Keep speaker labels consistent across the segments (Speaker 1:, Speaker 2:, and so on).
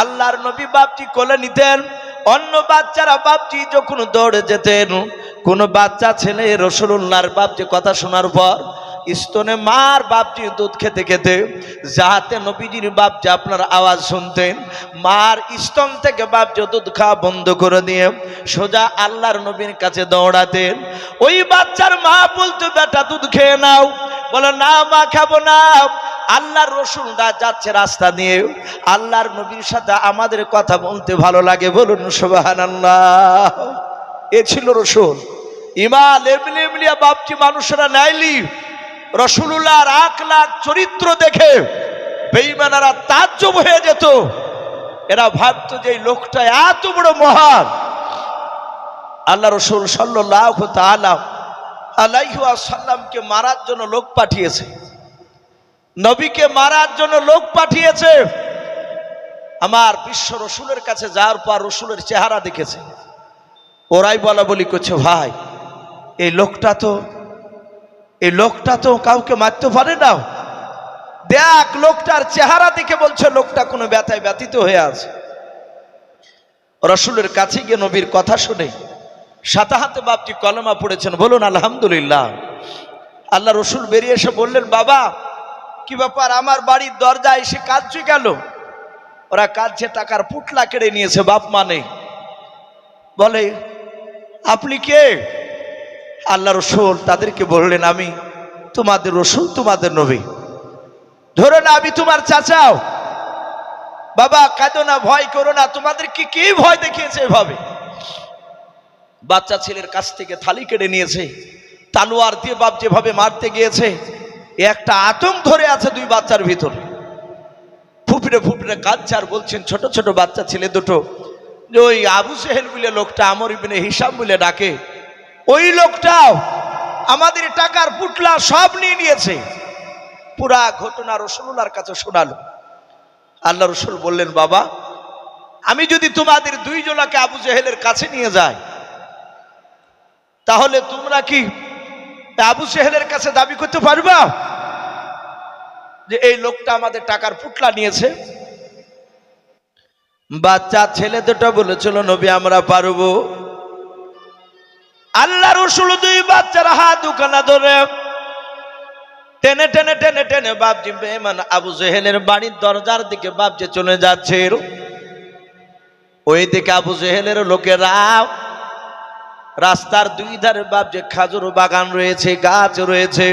Speaker 1: আল্লাহর নবী বাপজি কোলে নিতেন, অন্য বাচ্চারা বাপজি যখন দৌড়ে যেতেন, কোন বাচ্চা ছেলে রাসূলুল্লাহর বাপজি কথা শোনার পর স্তনে মার বাপজি দুধ খেতে খেতে যাহাতে নবীজির বাপজি আপনার আওয়াজ শুনতেন, মার স্তন থেকে বাপজি দুধ খাওয়া বন্ধ করে দিয়ে সোজা আল্লাহর নবীর কাছে দৌড়াতেন। ওই বাচ্চার মা বলতো, বেটা দুধ খেয়ে নাও। বলে, না মা, খাবো না। আল্লাহর রাসূলরা যাচ্ছে রাস্তা দিয়ে, আল্লাহর নবীর সাথে আমাদের কথা বলতে ভালো লাগে, বলুন সুবহানাল্লাহ। এ ছিল রাসূল। ইমাম ইবনে ইমলিয়া বাপজি মানুষরা নাইলি রাসূলুল্লাহর আখলাক চরিত্র দেখে বেঈমানেরা তাজ্জব হয়ে যেত। এরা ভাবতো যে এই লোকটা এত বড় মহান। আল্লাহ রাসূল সাল্লাল্লাহু তাআলা আলাইহি ওয়াসাল্লামকে মারার জন্য লোক পাঠিয়েছে, নবীকে মারার জন্য লোক পাঠিয়েছে। আমার বিশ্ব রাসূলের কাছে যাওয়ার পর রাসূলের চেহারা দেখেছে, ওরাই বলা বলি করছে, ভাই এই লোকটা তো কাউকে মারতে পারে না। দেখ লোকটার চেহারা দেখে বলছে লোকটা কোনো ব্যথায় ব্যথিত হয়ে আছে। রাসূলের কাছে গিয়ে নবীর কথা শুনে সাথে হাতে বাপজি কলেমা পড়েছেন, বলুন আলহামদুলিল্লাহ। আল্লাহ রাসূল বেরিয়ে এসে বললেন, বাবা কি ব্যাপার, আমার বাড়ির দরজায় এসে কাঁদছে গেল? ওরা কাঁদছে, টাকার পুটলা কেড়ে নিয়েছে, বাপ মানে। বলে, আপনি কে? আল্লাহ রাসূল তাদেরকে বললেন, আমি তোমাদের রাসূল, তোমাদের নবী। ধরো না আমি তোমার চাচাও। বাবা কাঁদো না, ভয় করো না, তোমাদেরকে কে ভয় দেখিয়েছে এভাবে? বাচ্চা ছেলের কাছ থেকে থালি কেড়ে নিয়েছে, তালোয়ার দিয়ে বাপ যেভাবে মারতে গিয়েছে, একটা আতঙ্ক ধরে আছে দুই বাচ্চার ভিতরে। ফুপিরে ফুপিরে কাঁদছে আর বলছেন, ছোট ছোট বাচ্চা ছেলে দুটো, যে ওই আবু জেহেল বলে লোকটা, আমর ইবনে হিশাম বলে ডাকে, ওই লোকটাও আমাদের টাকার পুটলা সব নিয়ে নিয়েছে। পুরা ঘটনা রাসূলুল্লাহর কাছে শোনালো। আল্লাহ রাসূল বললেন, বাবা আমি যদি তোমাদের দুইজনকে আবু জেহেলের কাছে নিয়ে যাই, তাহলে তোমরা কি আবু জেহেলের কাছে দাবি করতে পারবা যে এই লোকটা আমাদের টাকার পুটলা নিয়েছে? বাচ্চা ছেলে দুটো বলেছিল, নবী আমরা পারবো। আল্লাহ রাসূল দুই বাচ্চার হাত দুখানা ধরে টেনে টেনে টেনে টেনে বাপজি বেঈমান আবু জেহেলের বাড়ির দরজার দিকে বাপজি চলে যাচ্ছে। ওই দিকে আবু জেহেলের লোকেরা, রাস্তার দুই ধারে বাপজি খাজুর বাগান রয়েছে, গাছ রয়েছে।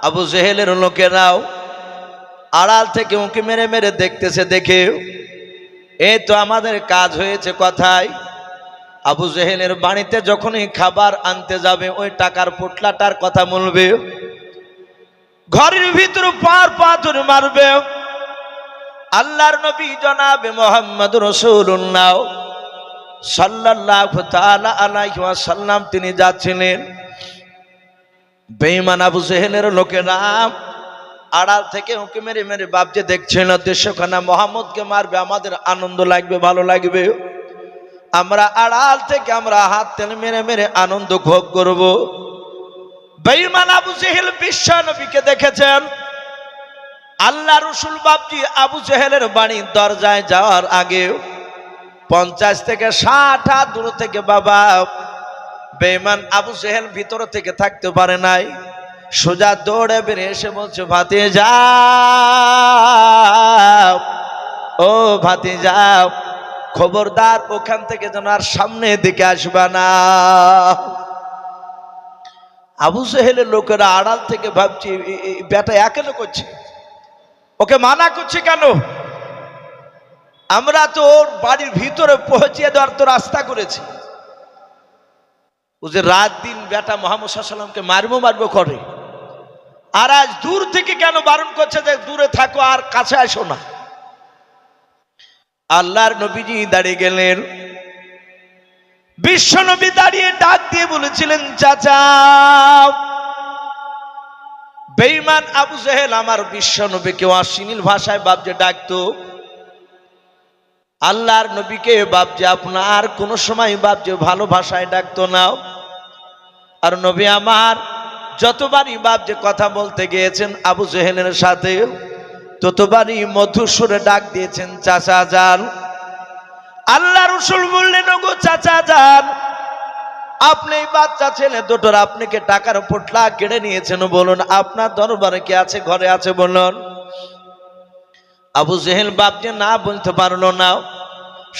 Speaker 1: আবু জেহেলের লোকেরাও আড়াল থেকে উঁকি মেরে মেরে দেখতেছে, দেখে এই তো আমাদের কাজ হয়েছে কথায়। আবু জেহেলের বাড়িতে যখনই খাবার আনতে যাবে, ওই টাকার পোটলাটার কথা বলবে, ঘরের ভিতর পার পাথর মারবে। আল্লাহর নবী জনাবে মুহাম্মদুর রাসূলুল্লাহ সাল্লাল্লাহু তাআলা আলাইহি ওয়াসাল্লাম তিনি যাচ্ছিলেন। বেঈমান আবু জেহেলের লোকেরা আড়াল থেকে উঁকি মেরে মেরে বাপজি দেখছিল, দেশখানা মুহাম্মদকে মারবে, আমাদের আনন্দ লাগবে, ভালো লাগবে, আমরা আড়াল থেকে আমরা হাত টেনে মেরে মেরে আনন্দ ভোগ করব। বেঈমান আবু জেহেল বিশ্ব নবীকে দেখেছেন। আল্লাহ রাসূল বাপজি আবু জেহেলের বাড়ির দরজায় যাওয়ার আগে 50 থেকে 60 হাত দূর থেকে বাবা বেঈমান আবু জেহেল ভিতর থেকে থাকতে পারে নাই, সোজা দৌড়ে বেরিয়ে এসে বলছে, ভাতিজা ও ভাতিজা, খবরদার ওখান থেকে যেন আর সামনের দিকে আসবা না। আবু জেহেলের লোকেরা আড়াল থেকে ভাবছি, বেটা কেন করছে, ওকে মানা করছে কেন? আমরা তো ওর বাড়ির ভিতরে পৌঁছিয়ে দেওয়ার তো রাস্তা করেছি। ও যে রাত দিন বেটা মুহাম্মদ সাল্লাল্লাহু আলাইহি ওয়াসাল্লামকে মারবো করে, আর আজ দূর থেকে কেন বারণ করছে যে দূরে থাকো আর কাছে আসো না? আল্লাহর নবীজি দাঁড়িয়ে গেলেন। বিশ্ব নবী দাঁড়িয়ে ডাক দিয়ে বলেছিলেন, চাচা। বেঈমান আবু জেহেল আমার বিশ্ব নবীকে অশ্লীল ভাষায় বাপজি ডাকতো। আল্লাহর নবীকে বাপজি আপনার কোন সময় বাপজি ভালো ভাষায় ডাকতো না। আর নবী আমার যতবারই বাপ যে কথা বলতে গিয়েছেন আবু জেহেলের সাথে, ততবারই মধুর সুরে ডাক দিয়েছেন, চাচা যান। আল্লাহ রাসূল বললেন, ওগো চাচা যান, আপনি বাচ্চা ছেলে দুটোর আপনাকে টাকার পোটলা কেড়ে নিয়েছেন, বলুন আপনার দরবারে কি আছে, ঘরে আছে বলুন। আবু জেহেল বাপ যে না বলতে পারলো না,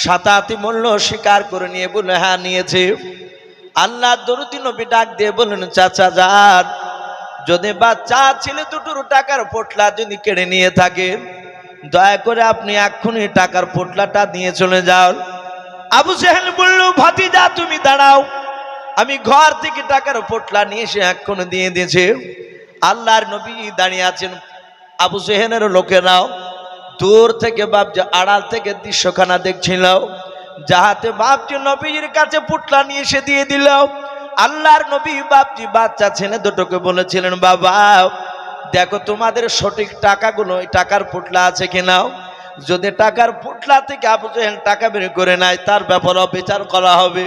Speaker 1: সাতাতি মূল্য স্বীকার করে নিয়ে বলে, হ্যাঁ নিয়েছে। আল্লাহ দরুদি নবী ডাক দিয়ে বললেন, চাচা যান, যদি বাচ্চা ছেলে দুটোর টাকার পোটলা যদি কেড়ে নিয়ে থাকেন, দয়া করে আপনি এক্ষুনি টাকার পোটলাটা নিয়ে চলে যান। আবু জেহেল বলল, ভাতিজা তুমি দাঁড়াও, আমি ঘর থেকে টাকার পোটলা নিয়ে এসে এক্ষুনি দিয়ে দিয়েছে। আল্লাহর নবী দাঁড়িয়ে আছেন, আবু জেহেলের লোকেরাও দূর থেকে বাপজি আড়াল থেকে দৃশ্যখানা দেখছিল, যাহাতে বাপজি নবীর কাছে পোটলা নিয়ে এসে দিয়ে দিল। আল্লাহর নবী বাপজি বাচ্চা ছেলে দুটোকে বলেছিলেন, বাবা দেখো তোমাদের সঠিক টাকাগুলো, ওই টাকার পোটলা আছে কিনা, যদি টাকার পোটলা থেকে আবু জেহেল টাকা বের করে নেয়, তার ব্যাপারে বিচার করা হবে।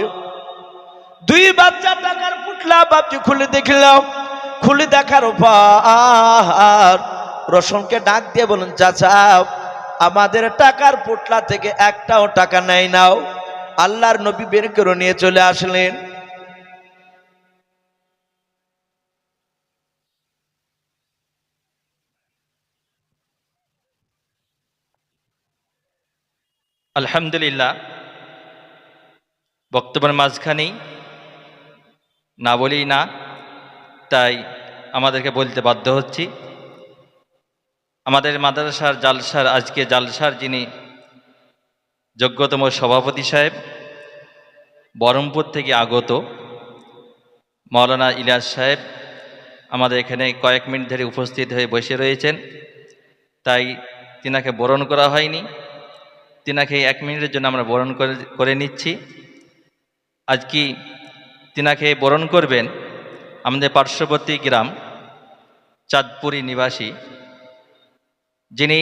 Speaker 1: দুই বাচ্চা টাকার পোটলা বাপজি খুলে দেখলাম, খুলে দেখার পর রসুলকে ডাক দিয়ে বলুন, চাচা আমাদের টাকার পোটলা থেকে একটাও টাকা নেয় নাও। আল্লাহর নবী বের করে নিয়ে চলে আসলেন।
Speaker 2: আলহামদুলিল্লাহ, বক্তব্যের মাঝখানেই না বলি না, তাই আমাদেরকে বলতে বাধ্য হচ্ছি। আমাদের মাদ্রাসার জালসার, আজকে জালসার যিনি যোগ্যতম সভাপতি সাহেব, বহরমপুর থেকে আগত মাওলানা ইলিয়াস সাহেব আমাদের এখানে কয়েক মিনিট ধরে উপস্থিত হয়ে বসে রয়েছেন, তাই তিনাকে বরণ করা হয়নি। তিনাকে 1 মিনিটের জন্য আমরা বরণ করে নিচ্ছি। আজকে তিনাকে বরণ করবেন আমাদের পার্শ্ববর্তী গ্রাম চাঁদপুরি নিবাসী, যিনি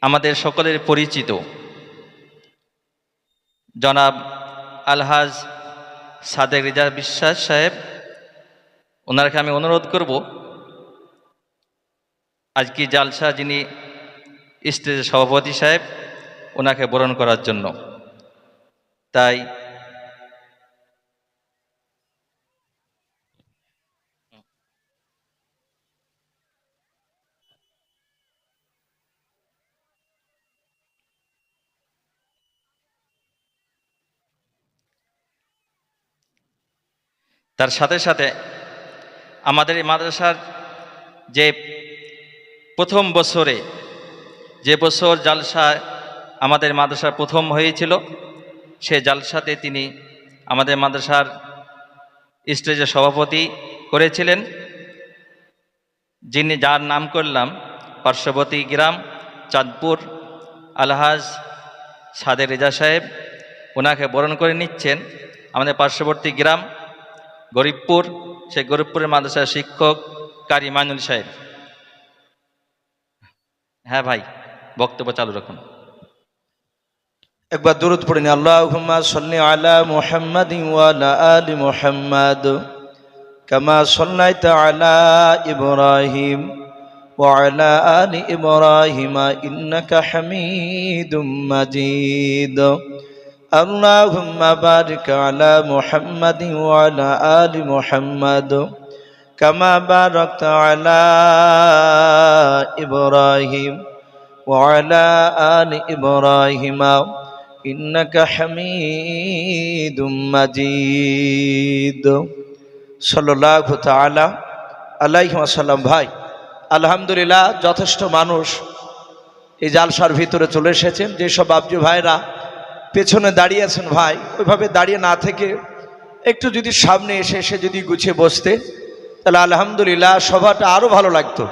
Speaker 2: আমাদের সকলের পরিচিত জনাব আলহাজ সাদেক রেজা বিশ্বাস সাহেব। ওনাকে আমি অনুরোধ করব আজকে জালসা যিনি স্টেজের সভাপতি সাহেব, ওনাকে বরণ করার জন্য। তাই তার সাথে সাথে আমাদের এই মাদ্রাসার যে প্রথম বছরে, যে বছর জালসা আমাদের মাদ্রাসার প্রথম হয়েছিল, সে জালসাতে তিনি আমাদের মাদ্রাসার স্টেজের সভাপতি করেছিলেন, যিনি যার নাম করলাম পার্শ্ববর্তী গ্রাম চাঁদপুর আলহাজ সাদেক রেজা সাহেব। ওনাকে বরণ করে নিচ্ছেন আমাদের পার্শ্ববর্তী গ্রাম গরিবপুর, সেই গরিবপুরের মাদ্রাসার শিক্ষক কারি মাইনুল সাহেব। হ্যাঁ ভাই, বক্তব্য চালু রাখুন।
Speaker 1: একবার দুরূদ পড়েন, আল্লাহুম্মা সাল্লি আলা মুহাম্মাদিন ওয়া আলা আলি মুহাম্মাদ কামা সাল্লাইতা আলা ইব্রাহিম ওয়া আলা আলি ইব্রাহিম ইন্নাকা হামিদুম মাজিদ। আল্লাহুম্মা বারিক আলা মুহাম্মাদিন ওয়া আলা আলি মুহাম্মাদ কামা বারাকতা আলা ইব্রাহিম ওয়া আলা আলি ইব্রাহিম ইন্নাকা হামিদুম মাজিদ। সাল্লাল্লাহু তাআলা আলাইহি ওয়াসাল্লাম। ভাই আলহামদুলিল্লাহ, যথেষ্ট মানুষ এই জালসার ভিতরে চলে এসেছেন। যেসব বাবজি ভাইরা পেছনে দাঁড়িয়ে আছেন, ভাই ওইভাবে দাঁড়িয়ে না থেকে একটু যদি সামনে এসে এসে যদি গুছিয়ে বসতে, তাহলে আলহামদুলিল্লাহ সভাটা আরও ভালো লাগতো।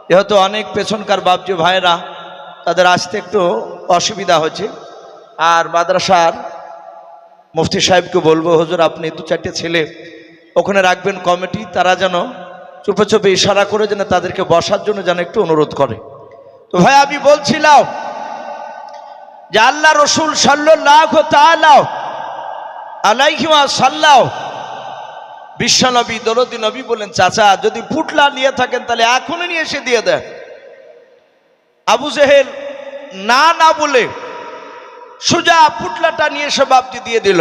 Speaker 1: যেহেতু অনেক পেছনকার বাবজি ভাইরা, তাদের আসতে একটু অসুবিধা হচ্ছে। আর মাদ্রাসার মুফতি সাহেবকে বলবো, হুজুর আপনি 2-4টে ছেলে ওখানে রাখবেন কমিটি, তারা যেন চুপে চুপে ইশারা করে যেন তাদেরকে বসার জন্য যেন একটু অনুরোধ করে। তো ভাই আমি বলছিলাম যে আল্লাহ রসুল সাল্লাল্লাহু তাআলা আলাইহি ওয়াসাল্লাম বিশ্বনবী দরদি নবী বলেন, চাচা যদি পুটলা নিয়ে থাকেন তাহলে এখনই নিয়ে এসে দিয়ে দেন। আবু জেহেল না না বলে সোজা পুটলাটা নিয়ে এসে বাপজি দিয়ে দিল।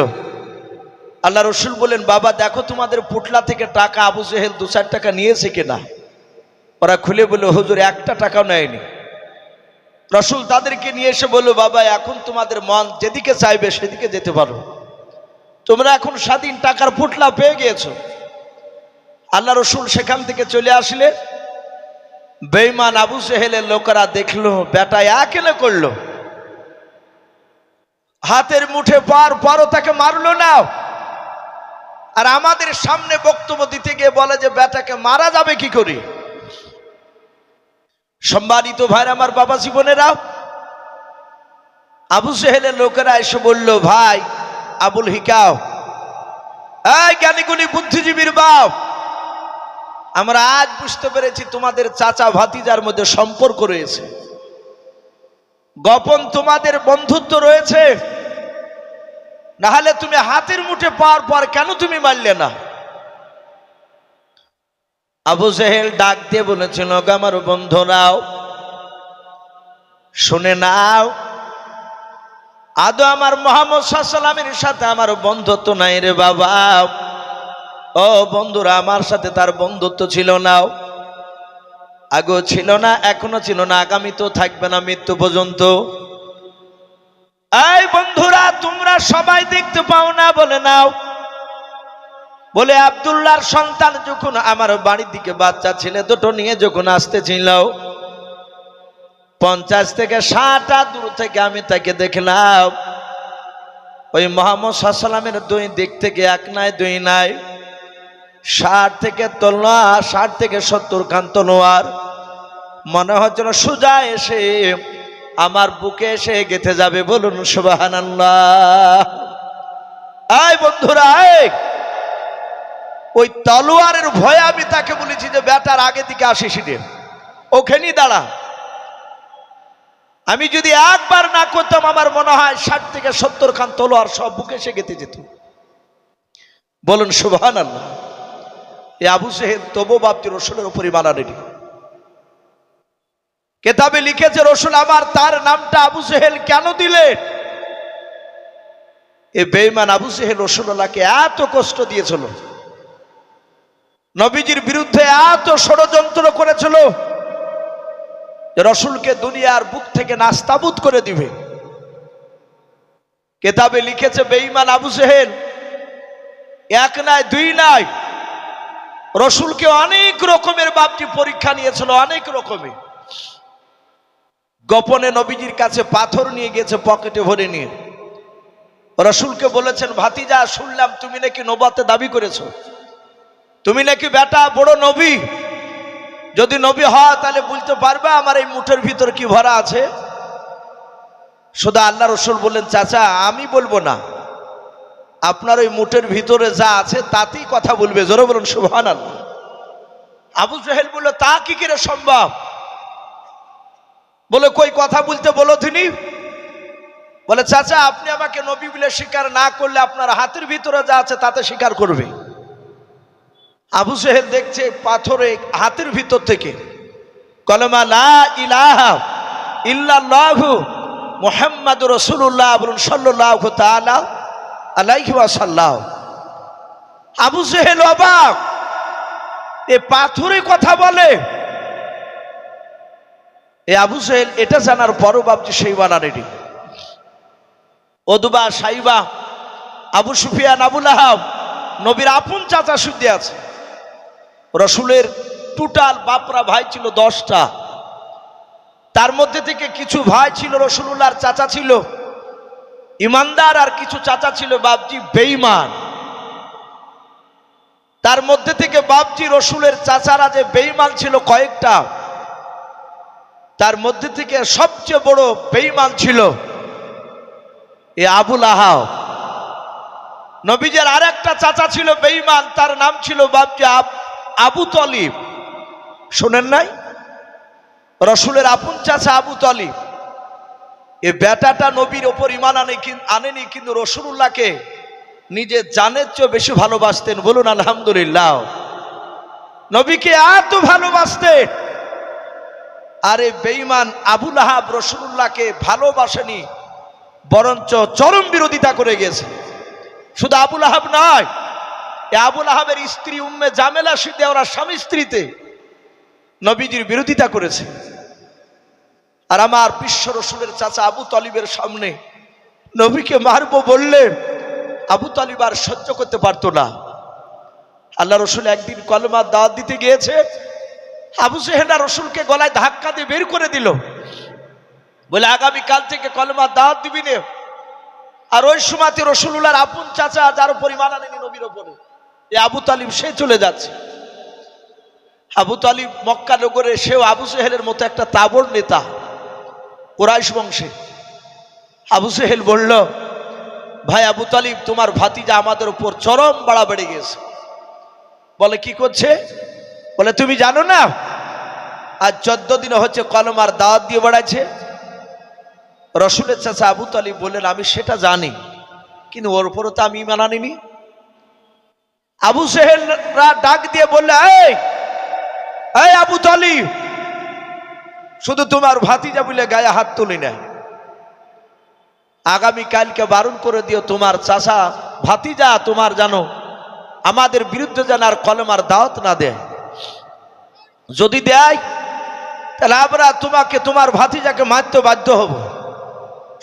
Speaker 1: আল্লাহ রসুল বলেন, বাবা দেখো তোমাদের পুটলা থেকে টাকা আবু জেহেল 2-4 টাকা নিয়েছে কিনা। ওরা খুলে বলল, হুজুর 1 টাকাও নেয়নি। রসুল তাদেরকে নিয়ে এসে বলল, বাবা এখন তোমাদের মন যেদিকে চাইবে সেদিকে যেতে পারো, তোমরা এখন স্বাধীন, টাকার পুটলা পেয়ে গিয়েছো। আল্লাহ রসুল সেখান থেকে চলে আসলে বেঈমান আবু জেহেলের লোকেরা দেখলো বেটা একেলে করলো, হাতের মুঠে পরও তাকে মারলো না। আর আমাদের সামনে বক্তব্য দিতে গিয়ে বলে যে বেটাকে মারা যাবে কি করে। সম্মানিত ভাইরা আমার, বাবা জীবনেরা, আবু জেহেলের লোকেরা এসে বলল, ভাই আবুল হিকাও, এই জ্ঞানীগুণী বুদ্ধিজীবীর বাপ, আমরা আজ বুঝতে পেরেছি তোমাদের চাচা ভাতিজার মধ্যে সম্পর্ক রয়েছে, গোপন তোমাদের বন্ধুত্ব রয়েছে, না হলে তুমি হাতের মুঠে পাওয়ার পর কেন তুমি মারলে না। আবু জেহেল ডাক দিয়ে বলেছিল, আমার বন্ধুরাও শুনে নাও, আদৌ আমার মুহাম্মদ সাল্লাল্লাহু আলাইহি ওয়াসাল্লামের সাথে আমার বন্ধুত্ব নাই রে বাবা। ও বন্ধুরা, আমার সাথে তার বন্ধুত্ব ছিল না, আগেও ছিল না, এখনো ছিল না, আগামী তো থাকবে না মৃত্যু পর্যন্ত। এই বন্ধুরা, তোমরা সবাই দেখতে পাও না বলে নাও। বলে আব্দুল্লাহর সন্তান যখন আমার বাড়ির দিকে বাচ্চা ছেলে দুটো নিয়ে যখন আসতেছিল, 50 থেকে 60 হাত দূর থেকে আমি তাকে দেখলাম। ওই মুহাম্মদ সাল্লাল্লাহু আলাইহি ওয়াসাল্লামের 2 দিক থেকে 1 নাই 2 নাই, 60 থেকে তলোয়ার, 60 থেকে 70 খান তলোয়ার, মনে হচ্ছিল সোজা এসে আমার বুকে এসে গেঁথে যাবে। বলুন সুবহানাল্লাহ। এই বন্ধুরা, ওই তলোয়ারের ভয়ে আমি তাকে বলেছি যে বেটার আগে দিকে আসিস রে, ওখানেই দাঁড়া। আমি যদি একবার না করতাম, আমার মনে হয় 60 থেকে 70 খান তলোয়ার সব বুকে এসে গেঁথে যেত। বলুন সুবহানাল্লাহ। এই আবু জেহেল তবু বাপজি রসুলের উপরই মারা রেডি। কেতাবে লিখেছে রসুল আমার তার নামটা আবু জেহেল কেন দিলেন। এই বেঈমান আবু জেহেল রসুলকে এত কষ্ট দিয়েছিল, নবীজির বিরুদ্ধে এত ষড়যন্ত্র করেছিল যে রসুলকে দুনিয়ার বুক থেকে নাস্তাবুদ করে দিবে। কেতাবে লিখেছে বেঈমান আবু জেহেল 1 নাই 2 নাই, রসুলকে অনেক রকমের বাপজি পরীক্ষা নিয়েছিল, অনেক রকমের। গোপনে নবীজির কাছে পাথর নিয়ে গেছে পকেটে ভরে নিয়ে, রসুলকে বলেছেন, ভাতিজা শুনলাম তুমি নাকি নবুয়তে দাবি করেছো, তুমি নাকি বেটা বড় নবী, যদি নবী হয় তাহলে বলতে পারবে আমার এই মুঠের ভিতর কি ভরা আছে। শুধু আল্লাহ রসুল বললেন, চাচা আমি বলবো না, আপনার ওই মুঠের ভিতরে যা আছে তাতেই কথা বলবে। জোরে বলুন সুবহানাল্লাহ। আবু জেহেল বলল, তা কি করে সম্ভব। বলে কই কথা বলতে বলো তিনি। বলে চাচা আপনি আমাকে নবী বলে স্বীকার না করলে আপনার হাতের ভিতরে যা আছে তাতে স্বীকার করবে। আবু জেহেল দেখছে পাথরে হাতের ভিতর থেকে কলমা লা ইলাহা ইল্লাল্লাহু মুহাম্মাদুর রাসূলুল্লাহ বলুন সাল্লাল্লাহু তাআলা আলাইহি ওয়াসাল্লাম। আবু জেহেল অবাক, এ পাথরে কথা বলে। এ আবু জেহেল এটা জানার পরও বাপজি সেই বানা রেডি। ওদবা সাইবা আবু সুফিয়ান আবু লাহাব নবীর আপন চাচা শুদ্ধে আছে। রসুলের টোটাল বাপরা ভাই ছিল 10টা, তার মধ্যে থেকে কিছু ভাই ছিল রসুলুল্লাহর চাচা ছিল ইমানদার, আর কিছু চাচা ছিল বাপজি বেঈমান। তার মধ্যে থেকে বাপজি রসুলের চাচারা যে বেঈমান ছিল কয়েকটা, তার মধ্যে থেকে সবচেয়ে বড় বেঈমান ছিল এ আবু লাহাব। নবীজের আরেকটা চাচা ছিল বেঈমান, তার নাম ছিল বাপজি আবু তলিব। শোনেন নাই, রসুলের আপন চাচা আবু তলিব। এ বেটাটা নবীর ওপর ঈমান আনেনি, কিন্তু রসুলুল্লাহকে নিজে জানের চেয়ে বেশি ভালোবাসতেন, বলুন আলহামদুলিল্লাহ। নবীকে এত ভালোবাসতেন। আরে বেঈমান আবু লাহাব রাসূলুল্লাহকে ভালোবাসেনি, বরঞ্চ চরম বিরোধিতা করে গেছে। শুধু আবু লাহাব নয়, আবু লাহাবের স্ত্রী উম্মে জামেলা সিদ্ধা, ওরা স্বামী স্ত্রীতে নবীজির বিরোধিতা করেছে। আর আমার বিশ্ব রসুলের চাচা আবু তালিবের সামনে নবীকে মারবো বললে আবু তালিব আর সহ্য করতে পারতো না। আল্লাহ রসুল একদিন কলেমার দাওয়াত দিতে গিয়েছে, আবু জেহেল রসুলকে গলায় ধাক্কা দিয়ে বের করে দিল, বলে আগামীকাল থেকে কলেমার দাওয়াত দিবি না। আর ওই সময়তে রসুলুল্লাহর আপন চাচা, যার পরিমাণ আনেনি নবীর ওপরে, এই আবু তালিব সে চলে যাচ্ছে। আবু তালিব মক্কা নগরে, সেও আবু জেহেলের মতো একটা তাবড় নেতা, কুরাইশ বংশে। আবু জেহেল বলল, ভাই আবু তালিব, তোমার ভাতিজা আমাদের উপর চরম বাড়াবাড়ি গেছে। বলে কি করছে? বলে তুমি জানো না আজ 14 দিন হচ্ছে কলমার দাওয়াত দিয়ে বেড়াচ্ছে। রসুলের চাচা আবু তালিব বললেন, আমি সেটা জানি, কিন্তু ওর উপরও তো আমি ঈমান আনিনি। আবু জেহেলরা ডাক দিয়ে বললে, এই আবু তালিব, শুধু তোমার ভাতিজা বলে গায়ে হাত তুলি না, আগামীকালকে বারণ করে দিও তোমার চাচা ভাতিজা তোমার জানো আমাদের বিরুদ্ধে যেন আর কলমার দাওয়াত না দেয়। যদি দেয় তাহলে আমরা তোমাকে, তোমার ভাতিজাকে মারতে বাধ্য হব।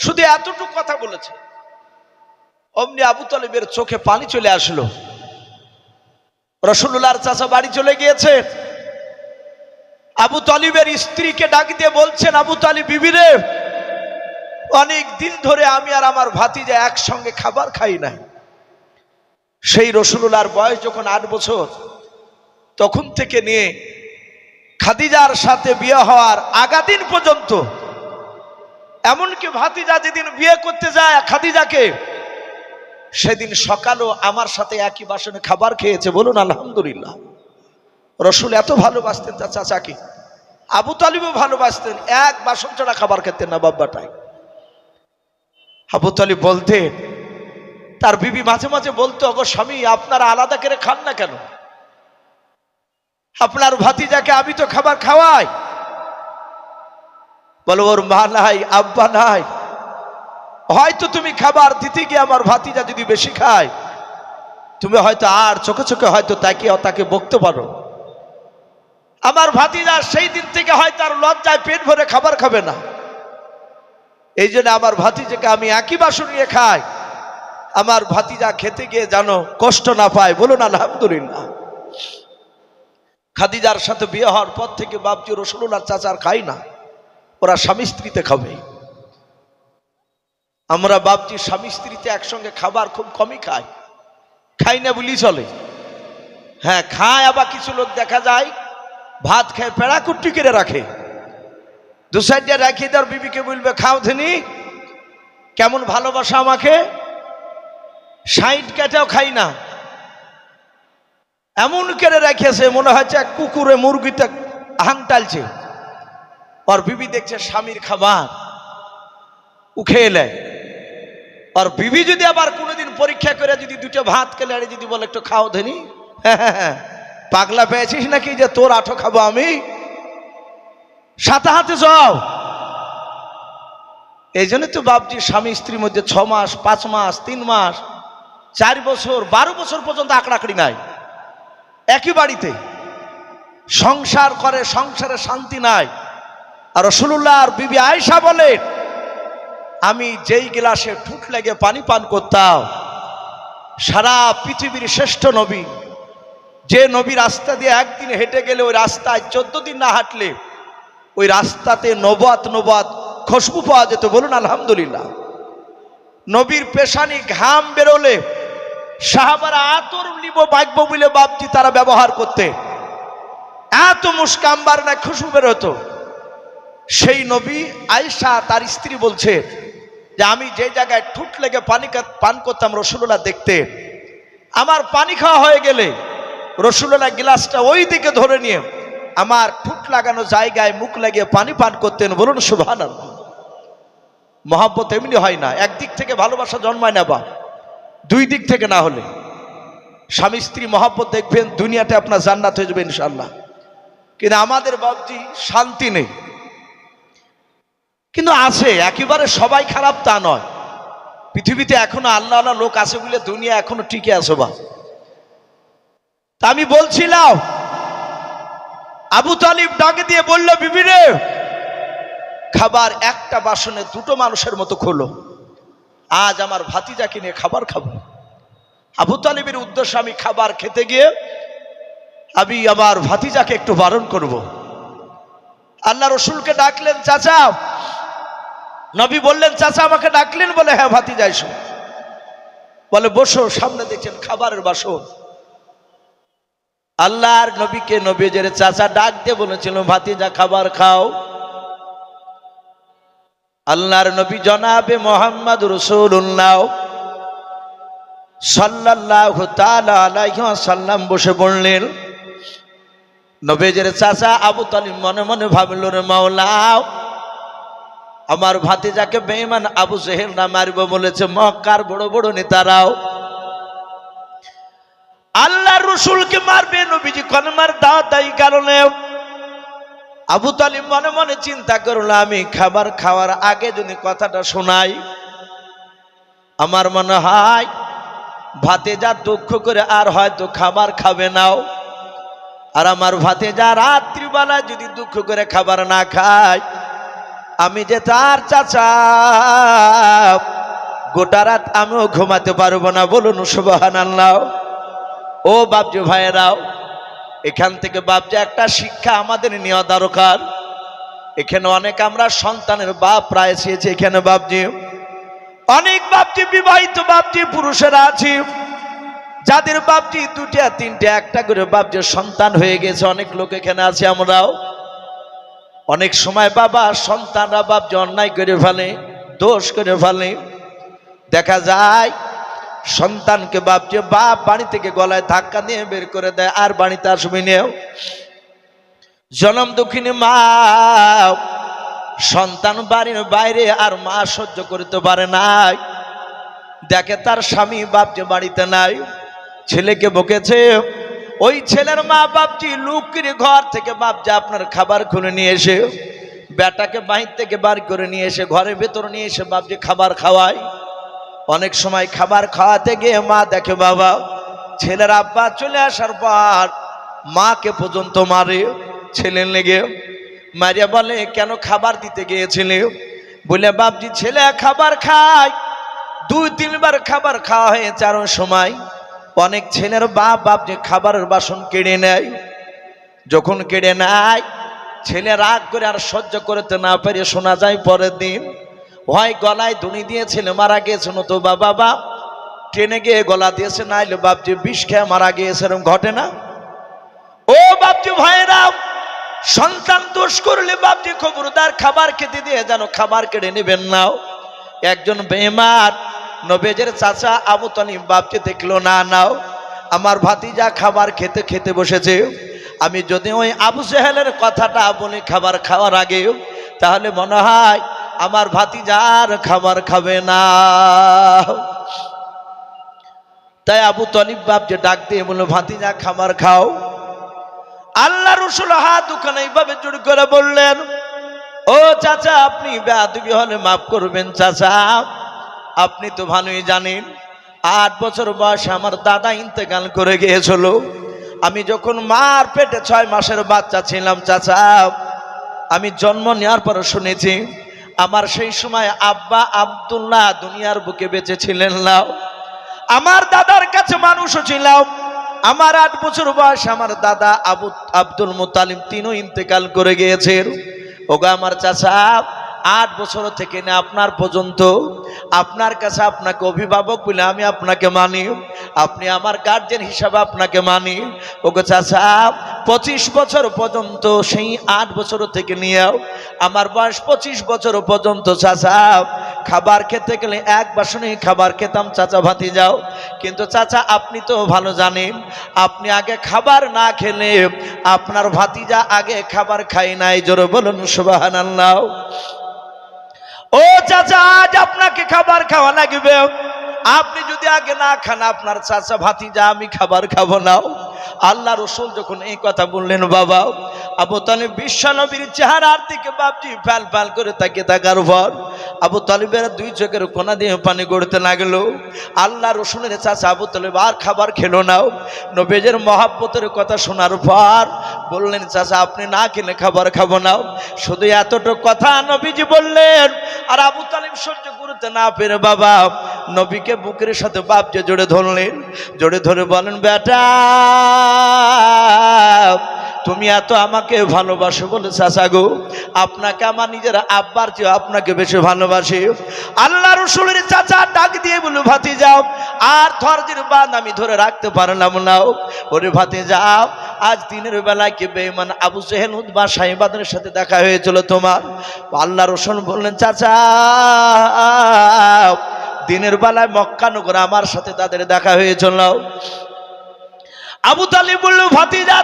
Speaker 1: শুধু এতটুকু কথা বলেছে, অমনি আবু তালিবের চোখে পানি চলে আসলো। রাসূলুল্লাহর চাচা বাড়ি চলে গিয়েছে। আবু তালিবের স্ত্রীকে ডাক দিয়ে বলছেন, আবু তালিব বিবি রে, অনেক দিন ধরে আমি আর আমার ভাতিজা একসঙ্গে খাবার খাই নাই। সেই রাসূলুল্লাহর বয়স যখন 8 বছর, তখন থেকে নিয়ে খাদিজার সাথে বিয়ে হওয়ার আগা দিন পর্যন্ত, এমনকি ভাতিজা যেদিন বিয়ে করতে যায় খাদিজাকে, সেদিন সকালও আমার সাথে একই বাসনে খাবার খেয়েছে, বলুন আলহামদুলিল্লাহ। রসুল এত ভালোবাসতেন তার চাচাকে, আবু তালিবও ভালোবাসতেন, এক বাসন ছাড়া খাবার খেতেন না বাব্বাটাই। আবু তালিব বলতেন, তার বিবি মাঝে মাঝে বলতো, ওগো স্বামী, আপনারা আলাদা করে খান না কেন? আপনার ভাতিজাকে আমি তো খাবার খাওয়াই। বলো, ওর মা নাই, আব্বা নাই, হয়তো তুমি খাবার দিতে গিয়ে আমার ভাতিজা যদি বেশি খায়, তুমি হয়তো আর চোখে চোখে হয়তো তাকে বকতে পারো। আমার ভাতিজা সেই দিন থেকে হয়তো আর লজ্জায় পেট ভরে খাবার খাবে না। এই জন্য আমার ভাতিজাকে আমি একই বাসন নিয়ে খাই, আমার ভাতিজা খেতে গিয়ে জানো কষ্ট না পায়, বলুন আলহামদুলিল্লাহ। খাদিজার সাথে বিয়ে হওয়ার পর থেকে বাপজি রাসূলুল্লাহর চাচার খাই না, ওরা স্বামী স্ত্রীতে খাবে। আমরা বাপজি স্বামী স্ত্রীতে একসঙ্গে খাবার খুব কমই খাই না বলি চলে। হ্যাঁ খায়, আবার কিছু লোক দেখা যায় ভাত খায় পেড়া কুট্টি করে রাখে, দু সাইডে রাখি তার বিবিকে বলবে, খাও ধনি, কেমন ভালোবাসা আমাকে, সাইড কেটেও খাই না, এমন করে রেখেছে মনে হচ্ছে এক কুকুরে মুরগিতে হাং টালছে। আর বিবি দেখছে স্বামীর খাবার উঠে এলে, আর বিবি যদি আবার কোনোদিন পরীক্ষা করে যদি দুটো ভাত খেলে আর যদি বলে একটু খাও ধনি, হ্যাঁ পাগলা পেয়েছিস নাকি যে তোর আঠো খাবো আমি, সাথে হাতে যাও। এই জন্য তো বাপজি স্বামী স্ত্রীর মধ্যে 6 মাস, 5 মাস, 3 মাস, 4 বছর, 12 বছর পর্যন্ত আকড়াকড়ি নাই, একই বাড়িতে সংসার করে, সংসারে শান্তি নাই। আর রাসূলুল্লাহর বিবি আয়েশা বলে, আমি যেই গ্লাসে ঠুট লেগে পানি পান করতাম, সারা পৃথিবীর শ্রেষ্ঠ নবী, যে নবী রাস্তা দিয়ে একদিন হেঁটে গেলে ওই রাস্তায় 14 দিন না হাঁটলে ওই রাস্তাতে নবাত খুশবু পাওয়া যেত, বলুন আলহামদুলিল্লাহ। নবীর পেশানি ঘাম বেরোলে সাহাবারা আতর নিব বাগব বলে বাপজি তারা ব্যবহার করতে, এত মুস্কাম্বার না খুশবু বেরোতো। সেই নবী আয়েশা তার স্ত্রী বলছে যে আমি যে জায়গায় ঠুট লেগে পানি পান করতাম রাসূলুল্লাহ দেখতে, আমার পানি খাওয়া হয়ে গেলে রাসূলুল্লাহ গ্লাসটা ওই দিকে ধরে নিয়ে আমার ঠুট লাগানো জায়গায় মুখ লাগিয়ে পানি পান করতেন, বলুন সুবহানাল্লাহ। মহব্বত এমনি হয় না, একদিক থেকে ভালোবাসা জন্মায় না, বা দুই দিক থেকে না হলে। স্বামী স্ত্রী মহব্বত দেখবেন দুনিয়াতে আপনার জান্নাত হয়ে যাবে ইনশাআল্লাহ। কিন্তু আমাদের বাবজি শান্তি নেই। কিন্তু আছে, একেবারে সবাই খারাপ তা নয়। পৃথিবীতে এখনো আল্লাহ আল্লাহ লোক আছে বলে দুনিয়া এখনো টিকে আছে। বা তা আমি বলছিলাম, আবু তালিব ডাকে দিয়ে বলল, বিবি রে, খাবার একটা বাসনে দুটো মানুষের মতো খোলো, আজ আমার ভাতিজাকে নিয়ে খাবার খাবো। আবু তালিবের উদ্দেশ্যে আমি খাবার খেতে গিয়ে আমি আমার ভাতিজাকে একটু বারণ করব। আল্লাহ রসুলকে ডাকলেন, চাচা। নবী বললেন, চাচা আমাকে ডাকলেন? বলে, হ্যাঁ ভাতিজা এসো। বলে, বসো। সামনে দেখছেন খাবারের বাসন। আল্লাহর নবীকে নবীজের চাচা ডাক দিয়ে বলেছিল, ভাতিজা খাবার খাও। আল্লাহর নবী জনাবে মোহাম্মদ রাসূলুল্লাহ সাল্লাল্লাহু তাআলা আলাইহি ওয়াসাল্লাম বসে পড়লেন। নবীজের চাচা আবু তালিব মনে মনে ভাবল, রে মাওলা, আমার ভাতিজাকে বেঈমান আবু জেহেল না মারব বলেছে মক্কার বড় বড় নেতারাও। আল্লাহর রাসূলকে মারবে, নবীজি কোন মার দাওয়াত দেয় কারণে। আবু তালিব মনে মনে চিন্তা করলো, আমি খাবার খাওয়ার আগে যদি কথাটা শোনাই, আমার মনে হয় ভাতিজা দুঃখ করে আর হয়তো খাবার খাবে নাও। আর আমার ভাতিজা রাত্রিবেলায় যদি দুঃখ করে খাবার না খায়, আমি যে তার চাচা, গোটা রাত আমিও ঘুমাতে পারবো না। বলুন সুবহানাল্লাহ। ও বাপজি ভাইয়েরাও, এখান থেকে বাপজি একটা শিক্ষা আমাদের নেওয়া দরকার। এখানে অনেক আমরা সন্তানের বাপ প্রায় এসেছি। এখানে বাপজি অনেক বাপজি বিবাহিত বাপজি পুরুষেরা আছে, যাদের বাপজি দুটা তিনটা একটা করে বাপজি সন্তান হয়ে গেছে। অনেক লোক এখানে আছে, আমরাও। অনেক সময় বাবা সন্তানরা বাপজি অন্যায় করে ফেলে, দোষ করে ফেলে। দেখা যায় সন্তানকে বাপজি বাপ বাড়ি থেকে গলায় ধাক্কা দিয়ে বের করে দেয়, আর বাড়িতে আসবে নেও। জনম দুঃখিনী মা, সন্তান বাড়ির বাইরে আর মা সহ্য করতে পারে নাই। দেখে তার স্বামী বাপজি বাড়িতে নাই, ছেলেকে বকেছে। ওই ছেলের মা বাপজি লুকিয়ে ঘর থেকে বাপজি আপনার খাবার খুলে নিয়ে এসে বেটাকে বাহির থেকে বার করে নিয়ে এসে ঘরের ভেতর নিয়ে এসে বাপজি খাবার খাওয়ায়। অনেক সময় খাবার খাওয়াতে গিয়ে মা দেখে বাবা ছেলের আব্বা চলে আসার পর মাকে পর্যন্ত মারে ছেলের লেগে। মারিয়া বলে, কেন খাবার দিতে গিয়েছিলে? বলে, বাপজি ছেলে খাবার খায়, 2-3 বার খাবার খাওয়া হয়ে চারোর সময় অনেক ছেলের বাপ বাপজি খাবারের বাসন কেড়ে নেয়। যখন কেড়ে নেয়, ছেলে রাগ করে আর সহ্য করতে না পেরে শোনা যায় পরের দিন হয় গলায় দড়ি দিয়ে ছেলে মারা গিয়েছে, নতো বাবা ট্রেনে গিয়ে গলা দিয়েছে, নাইলে বাপজি বিষ খেয়ে মারা গিয়েছে। এরকম ঘটে না? ও বাপজি ভাইরা, সন্তান দোষ করলে বাপজি খবরদার খাবার খেতে দিয়ে যেন খাবার কেড়ে নেবেন না। একজন বেঈমান নবীজের চাচা আবু তালিব বাপজি দেখলো, না নাও, আমার ভাতিজা খাবার খেতে খেতে বসেছে। আমি যদি ওই আবু জেহেলের কথাটা বলি খাবার খাওয়ার আগে, তাহলে মনে হয় আমার ভাতিজার খাবার খাবে না। তাই আবু তালিব বাপজি ডাক দিয়ে বলল, ভাতিজা খাবার খাও। আল্লাহ রাসূল হাত দুখানে এইভাবে জোড় করে বললেন, ও চাচা, আপনি বেয়াদবি হলে মাফ করবেন। চাচা, আপনি তো ভালোই জানেন 8 বছর বয়সে আমার দাদা ইন্তেকাল করে গিয়েছিল। আমি যখন মার পেটে 6 মাসের বাচ্চা ছিলাম চাচা, আমি জন্ম নেওয়ার পর শুনেছি আমার সেই সময় আব্বা আব্দুল্লাহ দুনিয়ার বুকে বেঁচে ছিলেন না। আমার দাদার কাছে মানুষও ছিলাম। আমার 8 বছর বয়স আমার দাদা আব্দুল মুত্তালিব তিনিও ইন্তেকাল করে গিয়েছেন। ওগো আমার চাচা, 8 বছর থেকে না আপনার পর্যন্ত আপনার কাছে আপনাকে অভিভাবক বলে আমি আপনাকে মানি, আপনি আমার গার্জেন হিসাবে আপনাকে মানি। ওগো চাচা, 25 বছর পর্যন্ত, সেই 8 বছর থেকে নিয়েও আমার বয়স 25 বছর পর্যন্ত চাচা খাবার খেতে গেলে এক বাসনেই খাবার খেতাম চাচা ভাতিজাও। কিন্তু চাচা আপনি তো ভালো জানেন, আপনি আগে খাবার না খেলে আপনার ভাতিজা আগে খাবার খাই নাই। জোরে বলুন সুবহানাল্লাহ। ও চাচা, আজ আপনাকে খাবার খাওয়া লাগবে। আপনি যদি আগে না খান আপনার চাচা ভাতিজা আমি খাবার খাবো না। আল্লাহ রসুল যখন এই কথা বললেন বাবা, আবু তালিব বিশ্বনবীর চেহারার দিকে বাপজি ফ্যাল ফ্যাল করে তাকিয়ে থাকার পর আবু তালিবের দুই চোখের কোনা দিয়ে পানি গড়তে লাগলো। আল্লাহ রসুলের চাচা আবু তালিব আর খাবার খেলো না। নবীজের মহাব্বতের কথা শোনার পর বললেন চাচা আপনি না খেলে খাবার খাবো না। শুধু এতটুকু কথা নবীজি বললেন, আর আবু তালিব সহ্য করতে না পেরে বাবা নবীকে বুকের সাথে বাপকে জড়ে ধরলেন। জড়ে ধরে বলেন, বেটা তুমি এত আমাকে ভালোবাসো বলে চাচা গো, আপনাকে আমার নিজের আব্বার চেয়ে আপনাকে বেশি ভালোবাসি। আল্লাহ রসুলের চাচা ডাক দিয়ে বলে ভাতিজা, আর ধৈর্যের বাঁধ আমি ধরে রাখতে পারলাম না। ওরে ভাতিজা, আজ দিনের বেলায় কি বেঈমান আবু জেহেল উতবা সাইবাদের সাথে দেখা হয়েছিল তোমার? আল্লাহ রসুল বললেন, চাচা দিনের বেলায় মক্কা নগরে আমার সাথে তাদের দেখা হয়েছিল। আবু তালিব বলল, ভাতিজা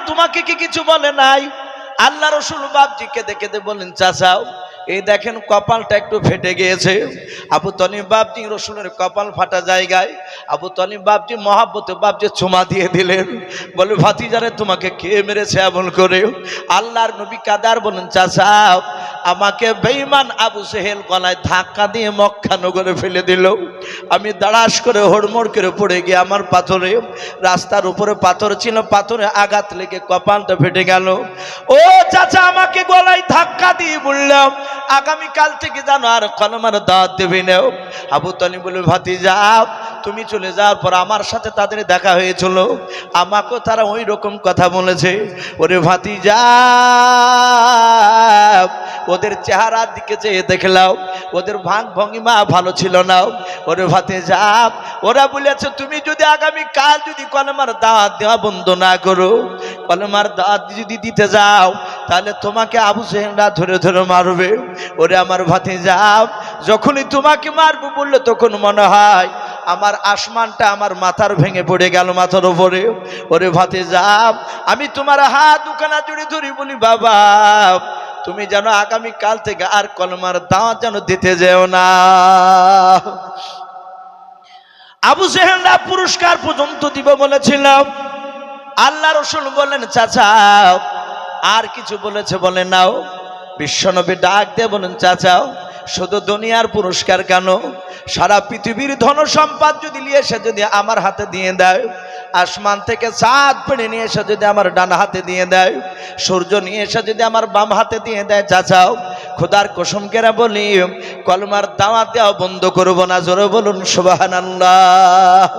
Speaker 1: তোমাকে কি কিছু বলে নাই? আল্লাহ রসুল বাপজিকে দেখে বললেন, চাচা এই দেখেন কপালটা একটু ফেটে গিয়েছে। আবু তালিব বাপজি রসুলের কপাল ফাটা জায়গায় আবু তালিব বাপজি মহাব্বতে বাপজি চুমা দিয়ে দিলেন। বলে, ভাতিজারে তোমাকে কে মেরেছে এমন করে? আল্লাহর নবী কাদার বলেন, চাচা আমাকে বেঈমান আবু জেহেল গলায় ধাক্কা দিয়ে মক্কা নগরে ফেলে দিল। আমি দাঁড়াস করে হড়মড় করে পড়ে গিয়ে আমার পাথরে, রাস্তার উপরে পাথর ছিল, পাথরে আঘাত লেগে কপালটা ফেটে গেল। ও চাচা আমাকে গলায় ধাক্কা দিয়ে বললাম আগামীকাল থেকে জানো আর কলমার দাওয়াত দেবে না। আবু তালিব বলে, ভাতিজা তুমি চলে যাওয়ার পর আমার সাথে তাদের দেখা হয়েছিল, আমাকেও তারা ওই রকম কথা বলেছে। ওরে ভাতিজা ওদের চেহারার দিকে চেয়ে দেখলাম ওদের ভাঙ ভঙ্গিমা ভালো ছিল না। ওরে ভাতিজা ওরা বলেছে তুমি যদি আগামীকাল যদি কলমার দাওয়াত দেওয়া বন্ধ না করো, কলমার দাওয়াত যদি দিতে যাও তাহলে তোমাকে আবু জেহেলরা ধরে ধরে মারবে। ওরে আমার ভাতিজা যখনই তোমাকে মারবো বললো তখন মনে হয় আমার আসমানটা আমার মাথার ভেঙে পড়ে গেল মাথার উপরে। ওরে ভাতিজা আমি তোমার হাত দুখানা জুড়ে ধরি বলি, বাবা তুমি যেন আগামীকাল থেকে আর কলমার দাওয়াত যেন দিতে যেও না। আবু জেহেলরা পুরস্কার পর্যন্ত দিব বলেছিলাম। আল্লাহ রসুল বললেন, চাচা আর কিছু বলেছে বলে নাও। বিশ্বনবী ডাক দিয়ে বলেন, চাচা শুধু দুনিয়ার পুরস্কার কেন, সারা পৃথিবীর ধন সম্পদ যদি নিয়ে এসে যদি আমার হাতে দিয়ে দেয়, আসমান থেকে চাঁদ পেড়ে নিয়ে এসে যদি আমার ডান হাতে দিয়ে দেয়, সূর্য নিয়ে এসে যদি আমার বাম হাতে দিয়ে দেয়, চাচাও খোদার কসম কেরা বলি কলমার দাওয়াত দেওয়া বন্ধ করবো না। জোরে বলুন সুবহানাল্লাহ।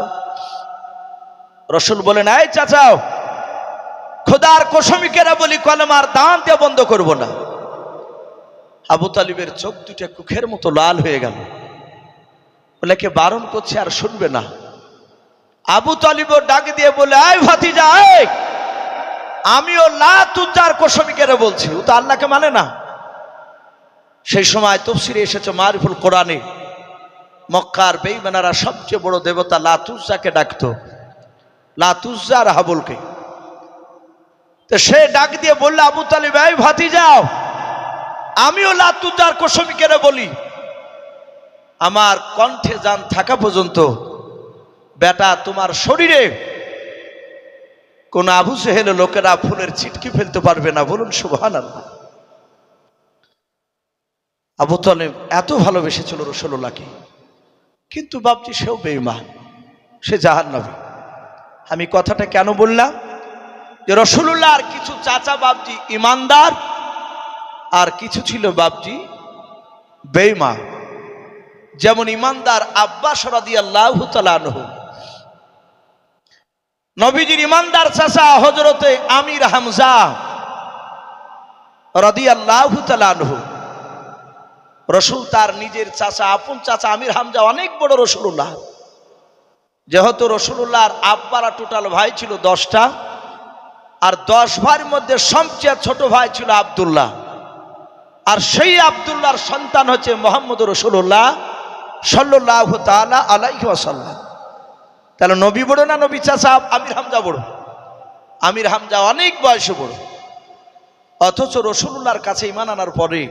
Speaker 1: রসুল বলেন, এই চাচাও খোদার কসম কেরা বলি কলমার দাওয়াত দেওয়া বন্ধ করবো না। আবু তালিবের চোখ দুটা কুখের মতো লাল হয়ে গেল। বলে, কে বারণ করছে আর শুনবে না। আবু তালিব ডাক দিয়ে বলে, আয় ভাতিজা আমিও লাতুজার কসম কেরা বলছি, ও তো আল্লাহকে মানে না। সেই সময় তাফসীরে এসেছে মারিফুল কোরআনে মক্কার বেঈমানেরা সবচেয়ে বড় দেবতা লাতুজাকে ডাকতো, লাতুজা আর হাবলকে। তো সে ডাক দিয়ে বললে, আবু তালিব এই ভাতিজাও আমিও লাতুজার কসম কেরা বলি, আমার কণ্ঠে জান থাকা পর্যন্ত বেটা তোমার শরীরে কোন আবু জেহেল লোকেরা ফুলের ছিটকি ফেলতে পারবে না। বলুন সুবহানাল্লাহ। আবু তালিব এত ভালোবেসেছিল রাসূলুল্লাহকে, কিন্তু বাপজি সেও বেঈমান, সে জাহান্নামী। আমি কথাটা কেন বললাম যে রাসূলুল্লাহ আর কিছু চাচা বাপজি ইমানদার আর কিছু ছিল বাপজি বেঈমান। যেমন ইমানদার আব্বাস রাদিয়াল্লাহু তাআলা আনহু, নবীজির ইমানদার চাচা হযরতে আমির হামজা রাদিয়াল্লাহু তাআলা আনহু। রসুল তার নিজের চাচা, আপন চাচা আমির হামজা অনেক বড় রাসূলুল্লাহ। যেহেতু রাসূলুল্লাহর আব্বারা টোটাল ভাই ছিল 10টা, আর 10 ভাইয়ের মধ্যে সবচেয়ে ছোট ভাই ছিল আব্দুল্লাহ, আর সেই আব্দুল্লাহর সন্তান হচ্ছে মুহাম্মদুর রাসূলুল্লাহ সাল্লাল্লাহু তাআলা আলাইহি ওয়াসাল্লাম। তাহলে নবী বড় না নবী চাচা আমির হামজা বড়? আমির হামজা অনেক বয়সে বড়, অথচ রাসূলুল্লাহর কাছে ঈমান আনার পরে,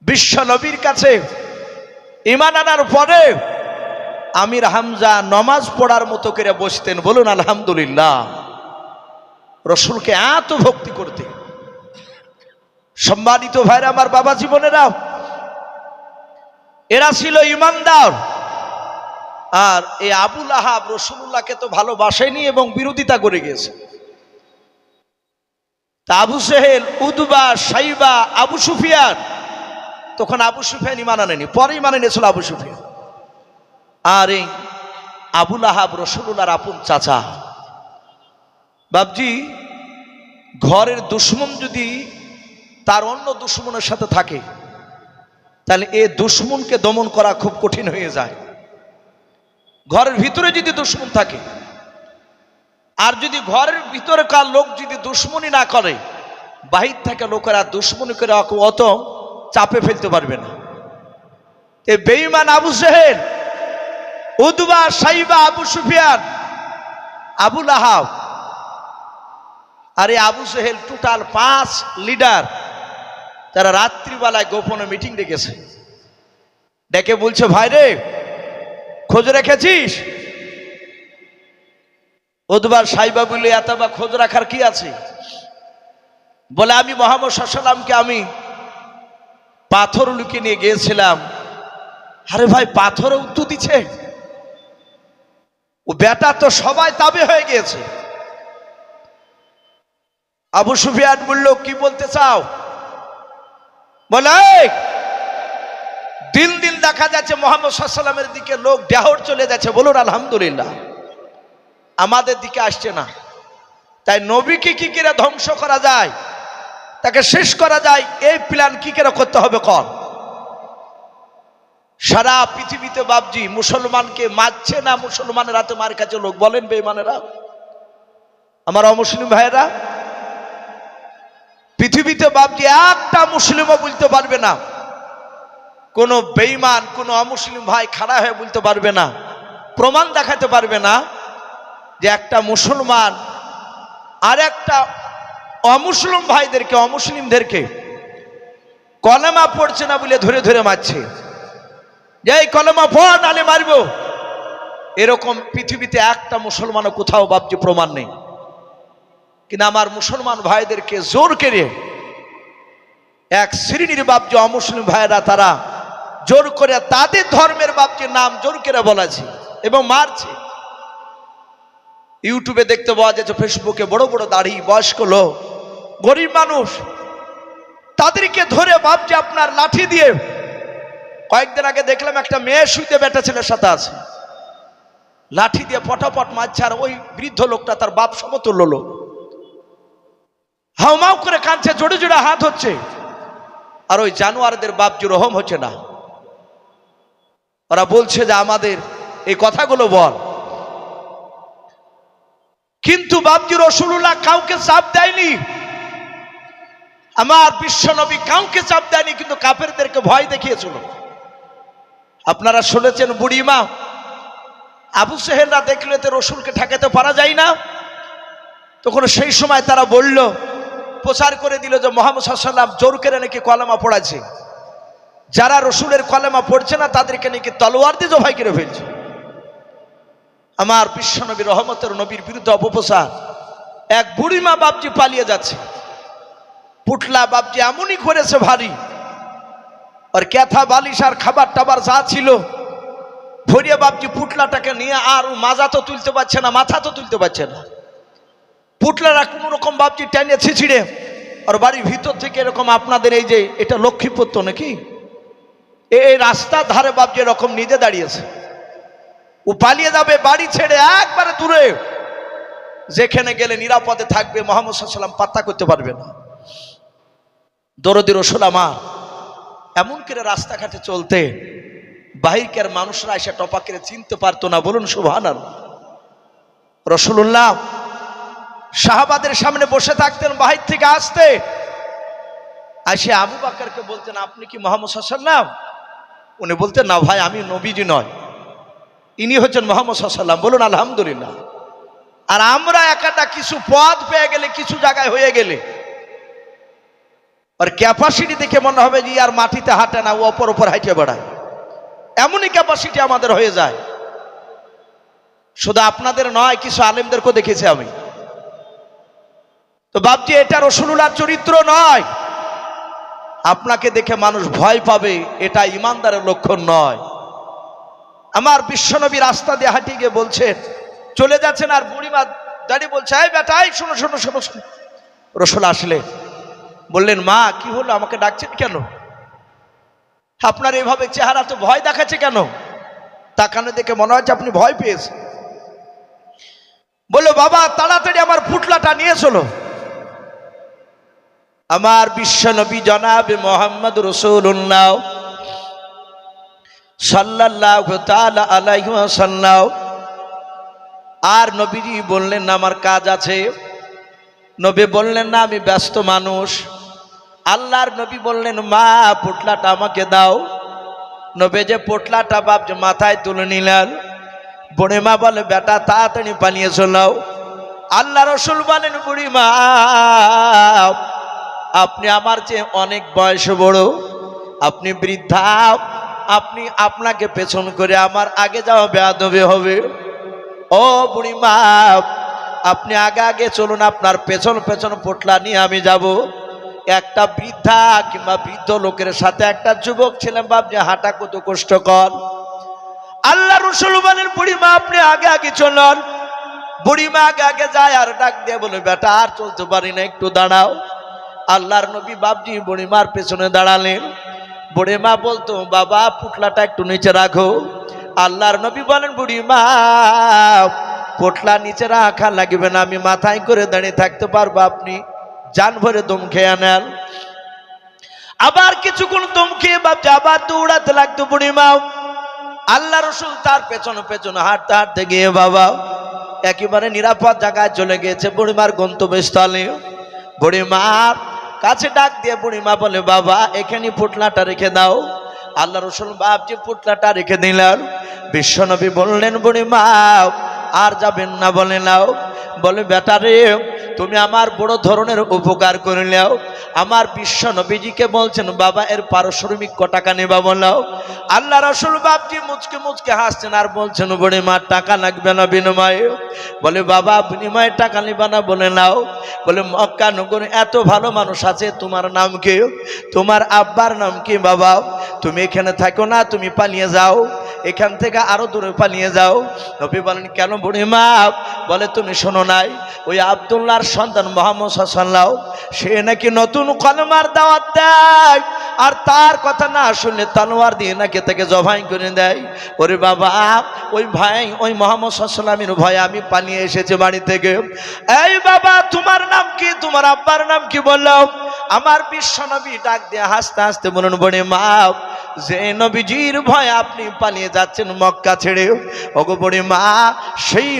Speaker 1: বিশ্ব নবীর কাছে ঈমান আনার পরে আমির হামজা নমাজ পড়ার মতো করে বসতেন, বলুন আলহামদুলিল্লাহ। রসুলকে এত ভক্তি করতে। সম্মানিত ভাইরা আমার, বাবা জীবনেরা, এরা ছিল ইমানদার। আর এই আবুল আহাব রসুল্লাহকে তো ভালোবাসেনি এবং বিরোধিতা করে গেছে। তা আবু সেহেল, উদবা, সাইবা, আবু সুফিয়ান, তখন আবু সুফিয়ান ইমান আনেনি, পরে ইমান এনেছিল আবু সুফিয়ান। আর এই আবুল আহাব রসুল্লাহর আপন চাচা। বাবজি, ঘরের দুশ্মন যদি তার অন্য দুশ্মনের সাথে থাকে, তাহলে এ দুশ্মনকে দমন করা খুব কঠিন হয়ে যায়। ঘরের ভিতরে যদি দুশ্মন থাকে, আর যদি ঘরের ভিতরকার লোক যদি দুশ্মনী না করে, বাহির থেকে লোকেরা দুশ্মনী করে অত চাপে ফেলতে পারবে না। এ বেঈমান আবু সেহেল, উদবা, সাইবা, আবু সুফিয়ান, আবুল আহাব আর এই আবু সেহেল, টোটাল 5 লিডার, তারা রাত্রিবেলায় গোপনে মিটিং ডেকেছে। ডেকে বলছে, ভাই রে, খোঁজ রেখেছিস? উদবার সাইবা বললে, এতবা খোঁজ রাখার কি আছে? বলে, আমি মুহাম্মদ সাল্লাল্লাহু আলাইহি ওয়াসাল্লামকে আমি পাথর লুকিয়ে নিয়ে গিয়েছিলাম। আরে ভাই, পাথরও উত্তর দিচ্ছে? ও বেটা তো সবাই তাবে হয়ে গিয়েছে। আবু সুফিয়ান বলল, কি বলতে চাও? বলে, দিন দিন দেখা যাচ্ছে মুহাম্মদ সাল্লাল্লাহু আলাইহি ওয়াসাল্লামের দিকে লোক দেহর চলে যাচ্ছে, বলুন আলহামদুলিল্লাহ। আমাদের দিকে আসছে না। তাই নবীকে কি করে ধ্বংস করা যায়, তাকে শেষ করা যায়, এই প্ল্যান কি করে করতে হবে কর। সারা পৃথিবীতে বাবজি মুসলমানকে মারছে না, মুসলমানের হাতে মার কাছে লোক, বলেন বেঈমানেরা, আমার অমুসলিম ভাইয়েরা। পৃথিবীতে বাবজি একটা মুসলিমও বলতে পারবে না, কোন বেঈমান, কোন অমুসলিম ভাই খাড়া হয়ে বলতে পারবে না, প্রমাণ দেখাতে পারবে না যে একটা মুসলমান আর একটা অমুসলিম ভাইদেরকে, অমুসলিমদেরকে কলেমা পড়ছে না বলে ধরে ধরে মারছে, যে এই কলেমা পড় নালে মারবো। এরকম পৃথিবীতে একটা মুসলমানও কোথাও বাবজি প্রমাণ নেই। কিন্তু আমার মুসলমান ভাইদেরকে জোর করে এক শ্রেণীর বাবজি অমুসলিম ভাইরা, তারা জোর করে তাদের ধর্মের বাবজির নাম জোর করে বলেছে এবং মারছে। ইউটিউবে দেখতে পাওয়া যাচ্ছে, ফেসবুকে বড় বড় দাড়ি বয়স্ক লোক, গরিব মানুষ, তাদেরকে ধরে বাবজি আপনার লাঠি দিয়ে, কয়েকদিন আগে দেখলাম একটা মেয়ে শুইতে বেটা ছেলের সাথে আছে, লাঠি দিয়ে পটাপট মারছে। আর ওই বৃদ্ধ লোকটা তার বাপ সমতুল্য লোক, হাউমাউ করে কাঁদছে, জোড়ে জোড়ে হাত হচ্ছে। আর ওই জানোয়ারদের বাপজি রহম হচ্ছে না। ওরা বলছে যে আমাদের এই কথাগুলো বল। কিন্তু বাপজি রাসূলুল্লাহ কাউকে চাপ দেয়নি, আমার বিশ্বনবী কাউকে চাপ দেয়নি, কিন্তু কাফেরদেরকে ভয় দেখিয়েছিল। আপনারা শুনেছেন, বুড়িমা আবু সেহেলরা দেখলে তো রসুলকে ঠেকাতে পারা যায় না, তখন সেই সময় তারা বলল, প্রচার করে দিল যে মুহাম্মদ সাল্লাল্লাহু আলাইহি ওয়াসাল্লাম জোর করে নাকি কলেমা পড়াচ্ছে, যারা রসুলের কলেমা পড়ছে না তাদেরকে নাকি তলোয়ার দিয়ে জবাই করে ফেলছে। আমার বিশ্বনবী রহমতের নবীর বিরুদ্ধে অপপ্রচার। এক বুড়িমা বাপজি পালিয়ে যাচ্ছে, পুটলা বাপজি এমনই করেছে ভারী, আর ক্যাথা বালিশ আর খাবার টাবার যা ছিল ভরিয়ে বাপজি পুটলাটাকে নিয়ে, আর মাজা তো তুলতে পারছে না, মাথা তো তুলতে পারছে না। পুটলারা কোনো রকম বাপজি টেনে ছিঁড়ে আর বাড়ির ভিতর থেকে এরকম, আপনাদের এই যে এটা লক্ষ্মীপুর তো নাকি, এই রাস্তার ধারে বাপজি এরকম নিজে দাঁড়িয়েছে। ও পালিয়ে যাবে বাড়ি ছেড়ে একবারে দূরে, যেখানে গেলে নিরাপদে থাকবে, মুহাম্মদ সাল্লাল্লাহু আলাইহি ওয়াসাল্লাম পাত্তা করতে পারবে না। দরদি রাসূল আমার এমন করে রাস্তাঘাটে চলতে, বাহিরকার মানুষরা এসে টপা করে চিনতে পারতো না, বলুন সুবহানাল্লাহ। রাসূলুল্লাহ সাহাবাদের সামনে বসে থাকতেন, বাহির থেকে আসতে আসে আবু বকরকে বলতেন, আপনি কি মুহাম্মদ সাল্লাল্লাহু আলাইহি ওয়াসাল্লাম? উনি বলতেন, না ভাই, আমি নবীজি নয়, ইনি হচ্ছেন মুহাম্মদ সাল্লাল্লাহু আলাইহি ওয়াসাল্লাম, বলুন আলহামদুলিল্লাহ। আর আমরা একটা কিছু পদ পেয়ে গেলে, কিছু জায়গায় হয়ে গেলে, আর ক্যাপাসিটি দেখে মনে হবে যে আর মাটিতে হাঁটে না, ও অপর অপর হাঁটে বেড়ায়, এমনই ক্যাপাসিটি আমাদের হয়ে যায়। শুধু আপনাদের নয়, কিছু আলেমদেরকেও দেখেছি আমি। তো বাপজি, এটা রাসূলুল্লাহর চরিত্র নয়। আপনাকে দেখে মানুষ ভয় পাবে, এটা ইমানদারের লক্ষণ নয়। আমার বিশ্বনবী রাস্তা দিয়ে হাঁটি গিয়ে বলছেন, চলে যাচ্ছেন, আর বুড়িমা দাঁড়িয়ে বলছে, এই বেটা, এই শোনো শোনো শোনো শোনো। রাসূল আসলে বললেন, মা কি হলো, আমাকে ডাকছেন কেন? আপনার এভাবে চেহারা তো ভয় দেখাচ্ছে কেন? তাকানো দেখে মনে হচ্ছে আপনি ভয় পেয়েছেন। বললো, বাবা তাড়াতাড়ি আমার পুটলাটা নিয়ে চলো। আমার বিশ্বনবী জনাবে মুহাম্মদ রাসূলুল্লাহ সাল্লাল্লাহু তাআলা আলাইহি ওয়াসাল্লাম, আর নবীজি বললেন না আমার কাজ আছে। নবী বললেন না আমি ব্যস্ত মানুষ। আল্লাহর নবী বললেন, মা পোটলাটা আমাকে দাও। নবী যে পোটলাটা বাপ যে মাথায় তুলে নিলেন, বুড়ি মা বলে, বেটা তাড়াতাড়ি পালিয়ে চলাও। আল্লাহ রসুল বলেন, বুড়ি মা আপনি আমার চেয়ে অনেক বয়স বড়, আপনি বৃদ্ধা, আপনি আপনাকে পেছন করে আমার আগে যাওয়া বেয়াদবি হবে। ও বুড়ি মা, আপনি আগে আগে চলুন, আপনার পেছন পেছন পোটলা নিয়ে আমি যাব। একটা বৃদ্ধা কিংবা বৃদ্ধ লোকের সাথে একটা যুবক ছিলেন বাপ যে হাঁটা কত কষ্টকর। আল্লাহ রসুল বলেন, বুড়ি মা আপনি আগে আগে চলুন। বুড়ি মা আগে আগে যায় আর ডাক দিয়ে বলে, বেটা আর চলতে পারি না, একটু দাঁড়াও। আল্লাহর নবী বাপজি বুড়ি মার পেছনে দাঁড়ালেন। বুড়ি মা বলতো, বাবা পুটলাটা একটু নিচে রাখো। আল্লাহর নবী বলেন, বুড়ি মা পোটলা নিচে রাখা লাগবে না, আমি মাথায় করে দাঁড়িয়ে থাকতে পারবো, আপনি জান ভরে দম খেয়ে নেন। আবার কিছুক্ষণ দম খেয়ে বাপজি আবার দৌড়াতে লাগতো বুড়ি মা। আল্লাহ রসুল তার পেছনে পেছনে হাঁটতে হাঁটতে গিয়ে বাবা একেবারে নিরাপদ জায়গায় চলে গেছে, বুড়িমার গন্তব্যস্থলে। বুড়িমার কাছে ডাক দিয়ে বুড়িমা বলে, বাবা এখানে পুটলাটা রেখে দাও। আল্লাহ রসুল বাপ যে পুটলাটা রেখে দিলেন। বিশ্বনবী বললেন, বুড়িমা আর যাবেন না? বলে নাও। বলে, বেটা রে তুমি আমার বড় ধরনের উপকার করে নাও। আমার বিশ্বনবীজিকে বলছেন, বাবা এর পারিশ্রমিক ক টাকা নেবা বলাও। আল্লাহ রসুল বাপজি মুচকে মুচকে হাসছেন আর বলছেন, বুড়িমা টাকা লাগবে না বিনিময়ে। বলে, বাবা বিনিময়ে টাকা নেবা না? বলে নাও। বলে, মক্কা নগরে এত ভালো মানুষ আছে, তোমার নাম কি? তোমার আব্বার নাম কি? বাবা তুমি এখানে থাকো না, তুমি পালিয়ে যাও, এখান থেকে আরো দূরে পালিয়ে যাও। নবী বলেন, কেন বুড়িমা? বলে, তুমি শোনো নাই ওই আব্দুল্লাহর সন্তান মুহাম্মদ সাল্লাল্লাহু, সে নাকি নতুন কলমার দাওয়াত দেয়, আর তার কথা না শুনলে তলোয়ার দিয়ে নাকি তাকে জবাই করে দেয়। ওরে বাবা, ওই ভাই ওই মুহাম্মদ সাল্লাল্লাহু আলাইহি ভয়ে আমি পালিয়ে এসেছি বাড়ি থেকে। এই বাবা তোমার নাম কি? তোমার আব্বার নাম কি? বললাম। আমার বিশ্বনবী ডাক দিয়ে হাসতে হাসতে বলুন, বুড়িমা যে নবীজির ভয়ে আপনি পালিয়ে যাচ্ছেন মক্কা ছেড়ে, ওগো বুড়িমা সেই